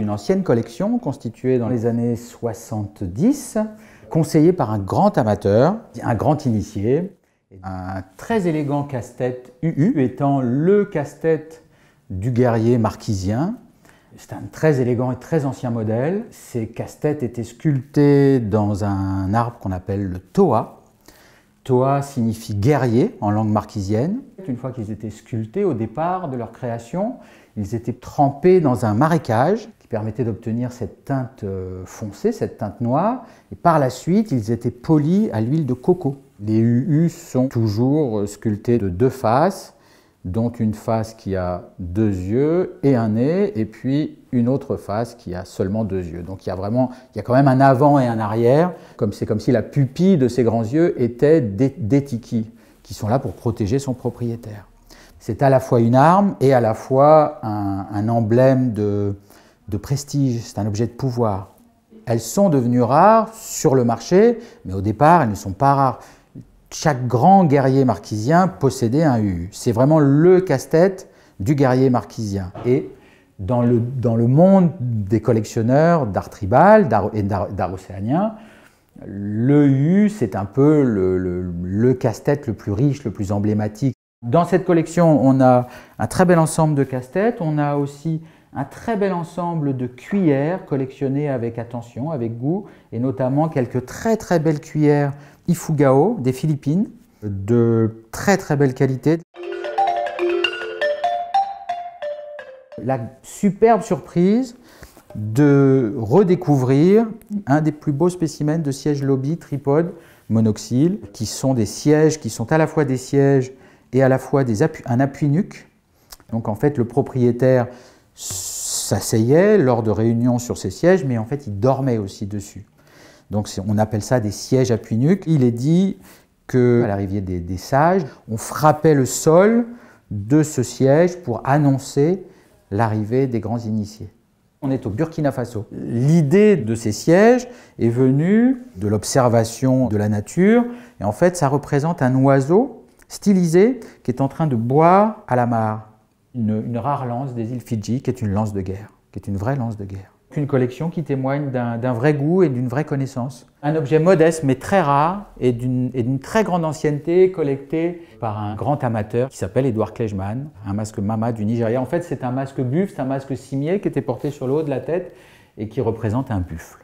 une ancienne collection constituée dans les années 70, conseillée par un grand amateur, un grand initié, un très élégant casse-tête UU étant le casse-tête du guerrier marquisien. C'est un très élégant et très ancien modèle. Ces casse-têtes étaient sculptés dans un arbre qu'on appelle le toa. Toa signifie guerrier en langue marquisienne. Une fois qu'ils étaient sculptés, au départ de leur création, ils étaient trempés dans un marécage qui permettait d'obtenir cette teinte foncée, cette teinte noire. Et par la suite, ils étaient polis à l'huile de coco. Les UU sont toujours sculptés de deux faces, dont une face qui a deux yeux et un nez, et puis une autre face qui a seulement deux yeux. Donc il y a quand même un avant et un arrière, c'est comme si la pupille de ces grands yeux était des tikis, qui sont là pour protéger son propriétaire. C'est à la fois une arme et à la fois un emblème de prestige, c'est un objet de pouvoir. Elles sont devenues rares sur le marché, mais au départ, elles ne sont pas rares. Chaque grand guerrier marquisien possédait un UU. C'est vraiment le casse-tête du guerrier marquisien. Et dans le monde des collectionneurs d'art tribal et d'art océanien, le UU, c'est un peu le casse-tête le plus riche, le plus emblématique. Dans cette collection, on a un très bel ensemble de casse-têtes. On a aussi un très bel ensemble de cuillères collectionnées avec attention, avec goût, et notamment quelques très très belles cuillères Ifugao des Philippines, de très très belle qualité. La superbe surprise de redécouvrir un des plus beaux spécimens de siège lobby tripode monoxyle, qui sont des sièges qui sont à la fois des sièges et à la fois un appui-nuque. Donc en fait, le propriétaire s'asseyait lors de réunions sur ces sièges, mais en fait, il dormait aussi dessus. Donc on appelle ça des sièges appui-nuque. Il est dit qu'à l'arrivée des sages, on frappait le sol de ce siège pour annoncer l'arrivée des grands initiés. On est au Burkina Faso. L'idée de ces sièges est venue de l'observation de la nature. Et en fait, ça représente un oiseau stylisé qui est en train de boire à la mare. Une rare lance des îles Fidji, qui est une lance de guerre, qui est une vraie lance de guerre. Une collection qui témoigne d'un vrai goût et d'une vraie connaissance. Un objet modeste mais très rare et d'une très grande ancienneté, collecté par un grand amateur qui s'appelle Edward Klejman, un masque Mama du Nigeria. En fait, c'est un masque buffle, c'est un masque cimier qui était porté sur le haut de la tête et qui représente un buffle.